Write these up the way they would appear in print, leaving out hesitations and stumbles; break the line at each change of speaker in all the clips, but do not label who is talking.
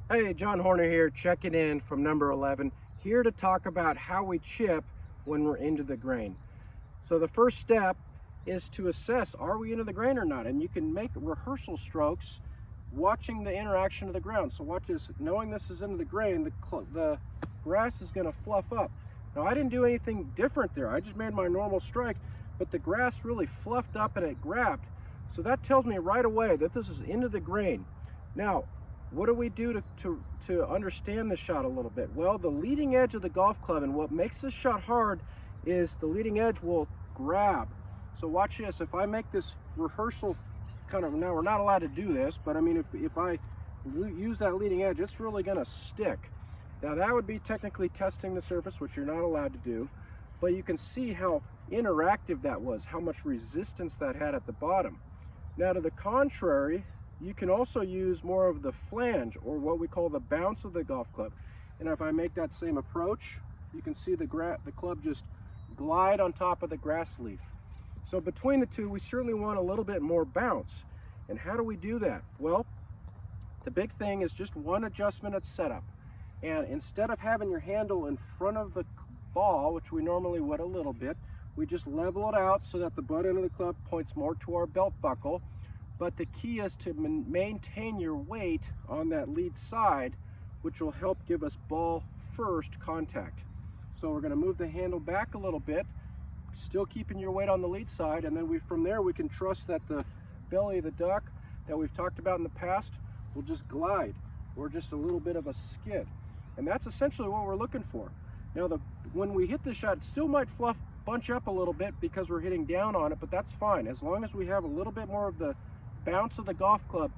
Hey, John Horner here, checking in from number 11, here to talk about how we chip when we're into the grain. So the first step is to assess, are we into the grain or not? And you can make rehearsal strokes watching the interaction of the ground. So watch this, knowing this is into the grain, the grass is gonna fluff up. Now I didn't do anything different there. I just made my normal strike, but the grass really fluffed up and it grabbed. So that tells me right away that this is into the grain. Now, what do we do to understand the shot a little bit? Well, the leading edge of the golf club, and what makes this shot hard is the leading edge will grab. So watch this. If I make this rehearsal kind of, now we're not allowed to do this, but I mean, if I use that leading edge, it's really gonna stick. Now that would be technically testing the surface, which you're not allowed to do, but you can see how interactive that was, how much resistance that had at the bottom. Now to the contrary, you can also use more of the flange, or what we call the bounce of the golf club. And if I make that same approach, you can see the club just glide on top of the grass leaf. So between the two, we certainly want a little bit more bounce. And how do we do that? Well, the big thing is just one adjustment at setup. And instead of having your handle in front of the ball, which we normally would a little bit, we just level it out so that the butt end of the club points more to our belt buckle. But the key is to maintain your weight on that lead side, which will help give us ball first contact. So we're going to move the handle back a little bit, still keeping your weight on the lead side, and then from there we can trust that the belly of the duck that we've talked about in the past will just glide, or just a little bit of a skid. And that's essentially what we're looking for. Now when we hit the shot, it still might bunch up a little bit because we're hitting down on it, but that's fine. As long as we have a little bit more of the bounce of the golf club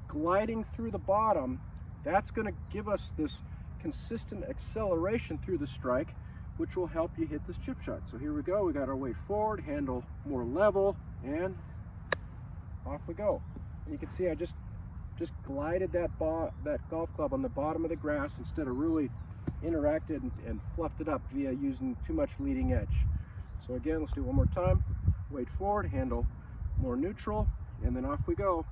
gliding through the bottom, that's going to give us this consistent acceleration through the strike, which will help you hit this chip shot. So here we go, we got our weight forward, handle more level, and off we go. And you can see I just glided that golf club on the bottom of the grass instead of really interacted and fluffed it up via using too much leading edge. So again, let's do it one more time. Weight forward, handle more neutral, and then off we go.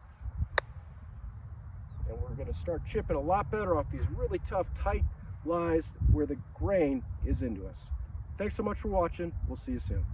And we're going to start chipping a lot better off these really tough, tight lies where the grain is into us. Thanks so much for watching. We'll see you soon.